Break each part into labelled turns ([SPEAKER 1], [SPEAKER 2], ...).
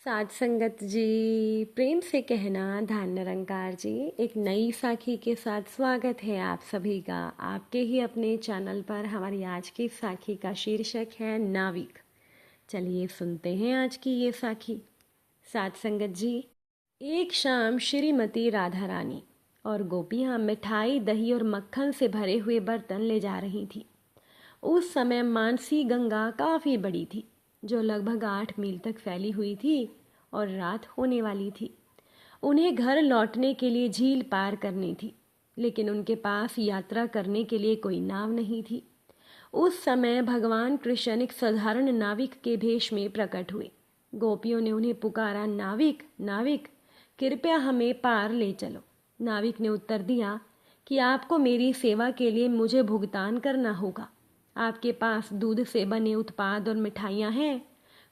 [SPEAKER 1] साध संगत जी, प्रेम से कहना धान निरंकार जी। एक नई साखी के साथ स्वागत है आप सभी का आपके ही अपने चैनल पर। हमारी आज की साखी का शीर्षक है नाविक। चलिए सुनते हैं आज की ये साखी। साध संगत जी, एक शाम श्रीमती राधा रानी और गोपियाँ मिठाई, दही और मक्खन से भरे हुए बर्तन ले जा रही थी। उस समय मानसी गंगा काफ़ी बड़ी थी, जो लगभग 8 मील तक फैली हुई थी और रात होने वाली थी। उन्हें घर लौटने के लिए झील पार करनी थी, लेकिन उनके पास यात्रा करने के लिए कोई नाव नहीं थी। उस समय भगवान कृष्ण एक साधारण नाविक के भेष में प्रकट हुए। गोपियों ने उन्हें पुकारा, नाविक नाविक, कृपया हमें पार ले चलो। नाविक ने उत्तर दिया कि आपको मेरी सेवा के लिए मुझे भुगतान करना होगा। आपके पास दूध से बने उत्पाद और मिठाइयाँ हैं।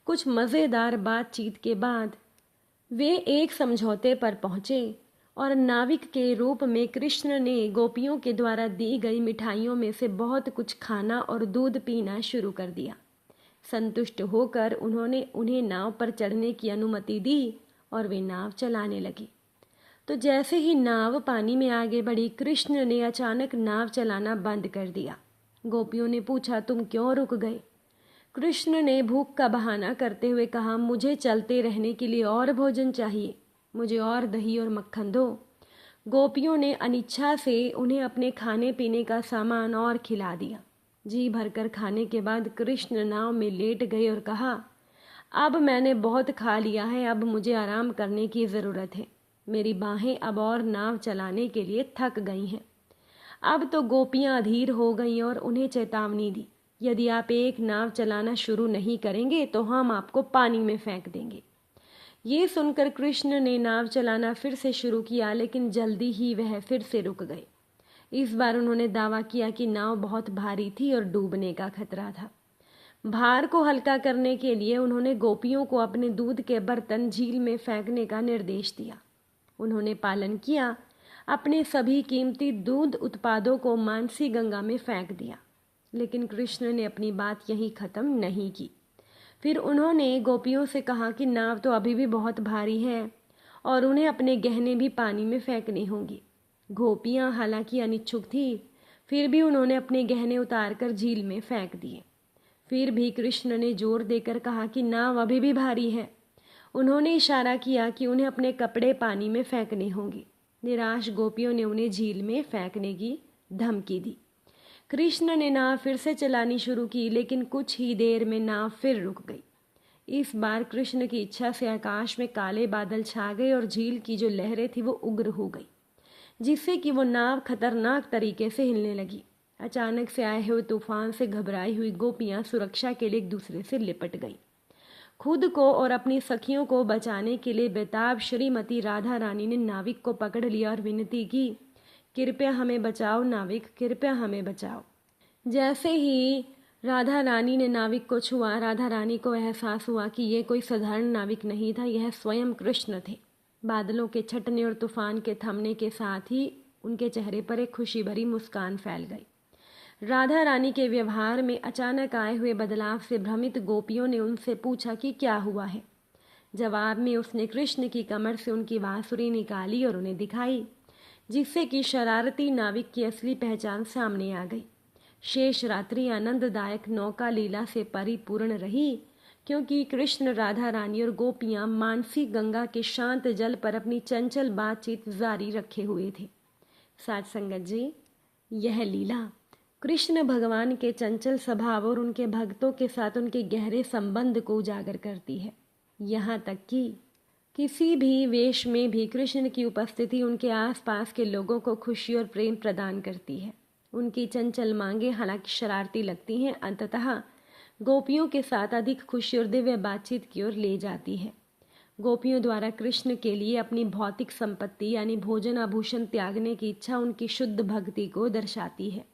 [SPEAKER 1] कुछ मज़ेदार बातचीत के बाद वे एक समझौते पर पहुँचे और नाविक के रूप में कृष्ण ने गोपियों के द्वारा दी गई मिठाइयों में से बहुत कुछ खाना और दूध पीना शुरू कर दिया। संतुष्ट होकर उन्होंने उन्हें नाव पर चढ़ने की अनुमति दी और वे नाव चलाने लगी। तो जैसे ही नाव पानी में आगे बढ़ी, कृष्ण ने अचानक नाव चलाना बंद कर दिया। गोपियों ने पूछा, तुम क्यों रुक गए? कृष्ण ने भूख का बहाना करते हुए कहा, मुझे चलते रहने के लिए और भोजन चाहिए, मुझे और दही और मक्खन दो। गोपियों ने अनिच्छा से उन्हें अपने खाने पीने का सामान और खिला दिया। जी भरकर खाने के बाद कृष्ण नाव में लेट गए और कहा, अब मैंने बहुत खा लिया है, अब मुझे आराम करने की ज़रूरत है। मेरी बाहें अब और नाव चलाने के लिए थक गई हैं। अब तो गोपियाँ अधीर हो गईं और उन्हें चेतावनी दी, यदि आप एक नाव चलाना शुरू नहीं करेंगे तो हम आपको पानी में फेंक देंगे। ये सुनकर कृष्ण ने नाव चलाना फिर से शुरू किया, लेकिन जल्दी ही वह फिर से रुक गए। इस बार उन्होंने दावा किया कि नाव बहुत भारी थी और डूबने का खतरा था। भार को हल्का करने के लिए उन्होंने गोपियों को अपने दूध के बर्तन झील में फेंकने का निर्देश दिया। उन्होंने पालन किया, अपने सभी कीमती दूध उत्पादों को मानसी गंगा में फेंक दिया। लेकिन कृष्ण ने अपनी बात यहीं ख़त्म नहीं की। फिर उन्होंने गोपियों से कहा कि नाव तो अभी भी बहुत भारी है और उन्हें अपने गहने भी पानी में फेंकने होंगे। गोपियाँ हालांकि अनिच्छुक थी, फिर भी उन्होंने अपने गहने उतारकर झील में फेंक दिए। फिर भी कृष्ण ने जोर देकर कहा कि नाव अभी भी भारी है। उन्होंने इशारा किया कि उन्हें अपने कपड़े पानी में फेंकने होंगे। निराश गोपियों ने उन्हें झील में फेंकने की धमकी दी। कृष्ण ने नाव फिर से चलानी शुरू की, लेकिन कुछ ही देर में नाव फिर रुक गई। इस बार कृष्ण की इच्छा से आकाश में काले बादल छा गए और झील की जो लहरें थी वो उग्र हो गई, जिससे कि वो नाव खतरनाक तरीके से हिलने लगी। अचानक से आए हुए तूफान से घबराई हुई गोपियाँ सुरक्षा के लिए एक दूसरे से लिपट गईं। खुद को और अपनी सखियों को बचाने के लिए बेताब श्रीमती राधा रानी ने नाविक को पकड़ लिया और विनती की, कृपया हमें बचाओ नाविक, कृपया हमें बचाओ। जैसे ही राधा रानी ने नाविक को छुआ, राधा रानी को एहसास हुआ कि ये कोई साधारण नाविक नहीं था, यह स्वयं कृष्ण थे। बादलों के छटने और तूफान के थमने के साथ ही उनके चेहरे पर एक खुशी भरी मुस्कान फैल गई। राधा रानी के व्यवहार में अचानक आए हुए बदलाव से भ्रमित गोपियों ने उनसे पूछा कि क्या हुआ है। जवाब में उसने कृष्ण की कमर से उनकी बांसुरी निकाली और उन्हें दिखाई, जिससे कि शरारती नाविक की असली पहचान सामने आ गई। शेष रात्रि आनंददायक नौका लीला से परिपूर्ण रही, क्योंकि कृष्ण, राधा रानी और गोपियाँ मानसी गंगा के शांत जल पर अपनी चंचल बातचीत जारी रखे हुए थे। साथ संगत जी, यह लीला कृष्ण भगवान के चंचल स्वभाव और उनके भक्तों के साथ उनके गहरे संबंध को उजागर करती है। यहाँ तक कि किसी भी वेश में भी कृष्ण की उपस्थिति उनके आसपास के लोगों को खुशी और प्रेम प्रदान करती है। उनकी चंचल मांगे हालांकि शरारती लगती हैं, अंततः गोपियों के साथ अधिक खुशी और दिव्य बातचीत की ओर ले जाती है। गोपियों द्वारा कृष्ण के लिए अपनी भौतिक संपत्ति यानी भोजन आभूषण त्यागने की इच्छा उनकी शुद्ध भक्ति को दर्शाती है।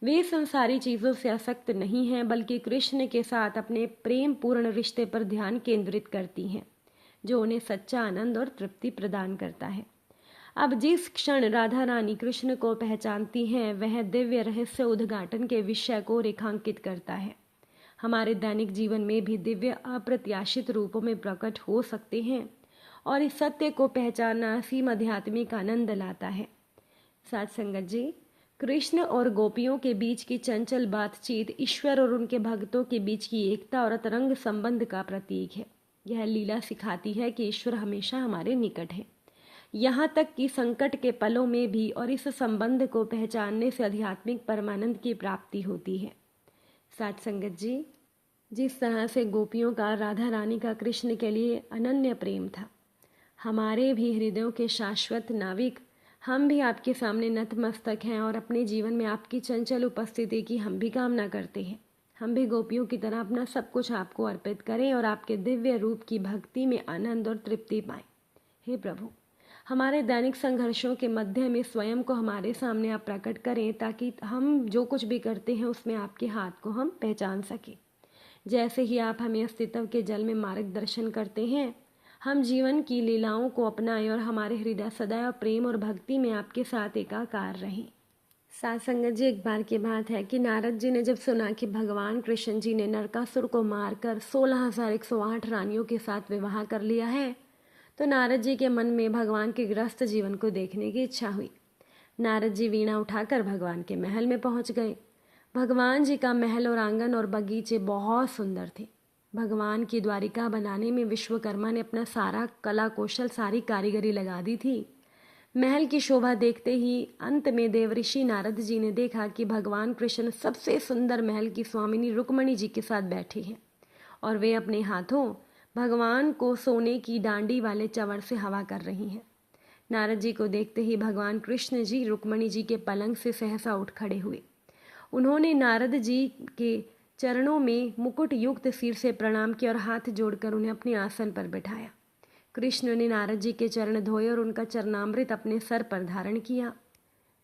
[SPEAKER 1] वे संसारी चीज़ों से आसक्त नहीं हैं, बल्कि कृष्ण के साथ अपने प्रेम पूर्ण रिश्ते पर ध्यान केंद्रित करती हैं, जो उन्हें सच्चा आनंद और तृप्ति प्रदान करता है। अब जिस क्षण राधा रानी कृष्ण को पहचानती हैं, वह दिव्य रहस्य उद्घाटन के विषय को रेखांकित करता है। हमारे दैनिक जीवन में भी दिव्य अप्रत्याशित रूपों में प्रकट हो सकते हैं और इस सत्य को पहचानना असीम आध्यात्मिक आनंद लाता है। साथ संगत जी, कृष्ण और गोपियों के बीच की चंचल बातचीत ईश्वर और उनके भक्तों के बीच की एकता और अतरंग संबंध का प्रतीक है। यह लीला सिखाती है कि ईश्वर हमेशा हमारे निकट है, यहाँ तक कि संकट के पलों में भी, और इस संबंध को पहचानने से आध्यात्मिक परमानंद की प्राप्ति होती है। साथ संगत जी, जिस तरह से गोपियों का राधा रानी का कृष्ण के लिए अनन्य प्रेम था, हमारे भी हृदयों के शाश्वत नाविक हम भी आपके सामने नतमस्तक हैं और अपने जीवन में आपकी चंचल उपस्थिति की हम भी कामना करते हैं। हम भी गोपियों की तरह अपना सब कुछ आपको अर्पित करें और आपके दिव्य रूप की भक्ति में आनंद और तृप्ति पाएं। हे प्रभु, हमारे दैनिक संघर्षों के मध्य में स्वयं को हमारे सामने आप प्रकट करें, ताकि हम जो कुछ भी करते हैं उसमें आपके हाथ को हम पहचान सकें। जैसे ही आप हमें अस्तित्व के जल में मार्गदर्शन करते हैं, हम जीवन की लीलाओं को अपनाएं और हमारे हृदय सदैव प्रेम और भक्ति में आपके साथ एकाकार रहें। साथ संगत जी, एक बार की बात है कि नारद जी ने जब सुना कि भगवान कृष्ण जी ने नरकासुर को मारकर 16,108 रानियों के साथ विवाह कर लिया है, तो नारद जी के मन में भगवान के गृहस्थ जीवन को देखने की इच्छा हुई। नारद जी वीणा उठाकर भगवान के महल में पहुंच गए। भगवान जी का महल और आंगन और बगीचे बहुत सुंदर थे। भगवान की द्वारिका बनाने में विश्वकर्मा ने अपना सारा कला कौशल, सारी कारीगरी लगा दी थी। महल की शोभा देखते ही अंत में देवऋषि नारद जी ने देखा कि भगवान कृष्ण सबसे सुंदर महल की स्वामिनी रुक्मणी जी के साथ बैठी हैं और वे अपने हाथों भगवान को सोने की डांडी वाले चंवर से हवा कर रही हैं। नारद जी को देखते ही भगवान कृष्ण जी रुक्मणी जी के पलंग से सहसा उठ खड़े हुए। उन्होंने नारद जी के चरणों में मुकुट युक्त सिर से प्रणाम किया और हाथ जोड़कर उन्हें अपने आसन पर बिठाया। कृष्ण ने नारद जी के चरण धोए और उनका चरणामृत अपने सर पर धारण किया।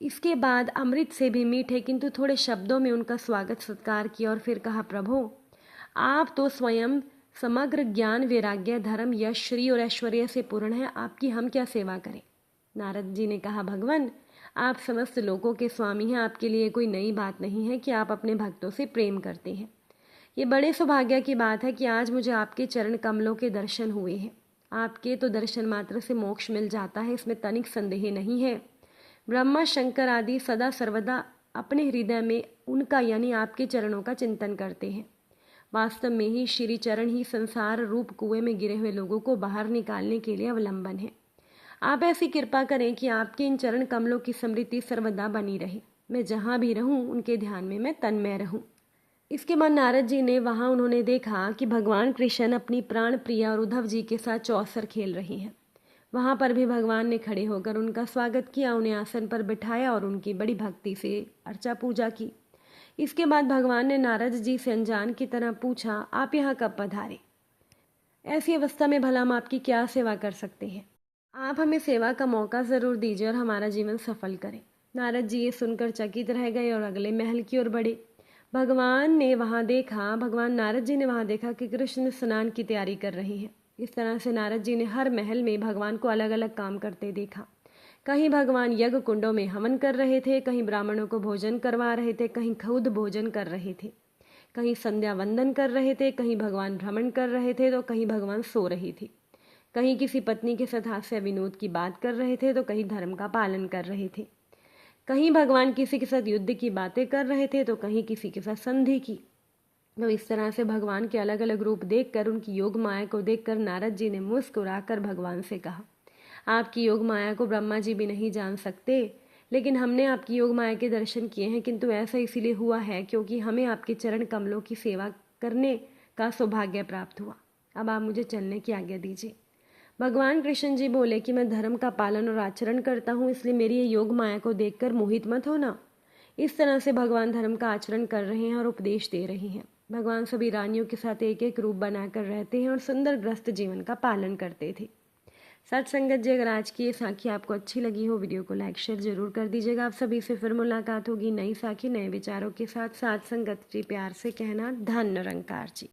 [SPEAKER 1] इसके बाद अमृत से भी मीठे किंतु थोड़े शब्दों में उनका स्वागत सत्कार किया और फिर कहा, प्रभु, आप तो स्वयं समग्र ज्ञान, वैराग्य, धर्म, यश, श्री और ऐश्वर्य से पूर्ण है, आपकी हम क्या सेवा करें। नारद जी ने कहा, भगवान, आप समस्त लोगों के स्वामी हैं, आपके लिए कोई नई बात नहीं है कि आप अपने भक्तों से प्रेम करते हैं। ये बड़े सौभाग्य की बात है कि आज मुझे आपके चरण कमलों के दर्शन हुए हैं। आपके तो दर्शन मात्र से मोक्ष मिल जाता है, इसमें तनिक संदेह नहीं है। ब्रह्मा, शंकर आदि सदा सर्वदा अपने हृदय में उनका यानी आपके चरणों का चिंतन करते हैं। वास्तव में ही श्री चरण ही संसार रूप कुएं में गिरे हुए लोगों को बाहर निकालने के लिए अवलंबन है। आप ऐसी कृपा करें कि आपके इन चरण कमलों की स्मृति सर्वदा बनी रहे। मैं जहाँ भी रहूँ उनके ध्यान में मैं तन्मय रहूँ। इसके बाद नारद जी ने वहाँ उन्होंने देखा कि भगवान कृष्ण अपनी प्राण प्रिया और उद्धव जी के साथ चौसर खेल रही हैं। वहाँ पर भी भगवान ने खड़े होकर उनका स्वागत किया, उन्हें आसन पर बिठाया और उनकी बड़ी भक्ति से अर्चा पूजा की। इसके बाद भगवान ने नारद जी से अनजान की तरह पूछा, आप यहाँ कब पधारे? ऐसी अवस्था में भला हम आपकी क्या सेवा कर सकते हैं? आप हमें सेवा का मौका ज़रूर दीजिए और हमारा जीवन सफल करें। नारद जी ये सुनकर चकित रह गए और अगले महल की ओर बढ़े। भगवान नारद जी ने वहाँ देखा कि कृष्ण स्नान की तैयारी कर रहे हैं। इस तरह से नारद जी ने हर महल में भगवान को अलग अलग काम करते देखा। कहीं भगवान यज्ञ कुंडों में हवन कर रहे थे, कहीं ब्राह्मणों को भोजन करवा रहे थे, कहीं खुद भोजन कर रहे थे, कहीं संध्या वंदन कर रहे थे, कहीं भगवान भ्रमण कर रहे थे तो कहीं भगवान सो रही थी, कहीं किसी पत्नी के साथ हास्य विनोद की बात कर रहे थे तो कहीं धर्म का पालन कर रहे थे, कहीं भगवान किसी के साथ युद्ध की बातें कर रहे थे तो कहीं किसी के साथ संधि की। तो इस तरह से भगवान के अलग अलग रूप देखकर, उनकी योग माया को देखकर नारद जी ने मुस्कुराकर भगवान से कहा, आपकी योग माया को ब्रह्मा जी भी नहीं जान सकते, लेकिन हमने आपकी योग माया के दर्शन किए हैं, किंतु ऐसा इसीलिए हुआ है क्योंकि हमें आपके चरण कमलों की सेवा करने का सौभाग्य प्राप्त हुआ। अब आप मुझे चलने की आज्ञा दीजिए। भगवान कृष्ण जी बोले कि मैं धर्म का पालन और आचरण करता हूँ, इसलिए मेरी ये योग माया को देखकर मोहित मत होना। इस तरह से भगवान धर्म का आचरण कर रहे हैं और उपदेश दे रहे हैं। भगवान सभी रानियों के साथ एक एक रूप बनाकर रहते हैं और सुंदर ग्रस्त जीवन का पालन करते थे। सत संगत जी, अगर आज की ये साखी आपको अच्छी लगी हो, वीडियो को लाइक शेयर जरूर कर दीजिएगा। आप सभी से फिर मुलाकात होगी नई साखी नए विचारों के साथ। साथ संगत जी, प्यार से कहना, धन निरंकार जी।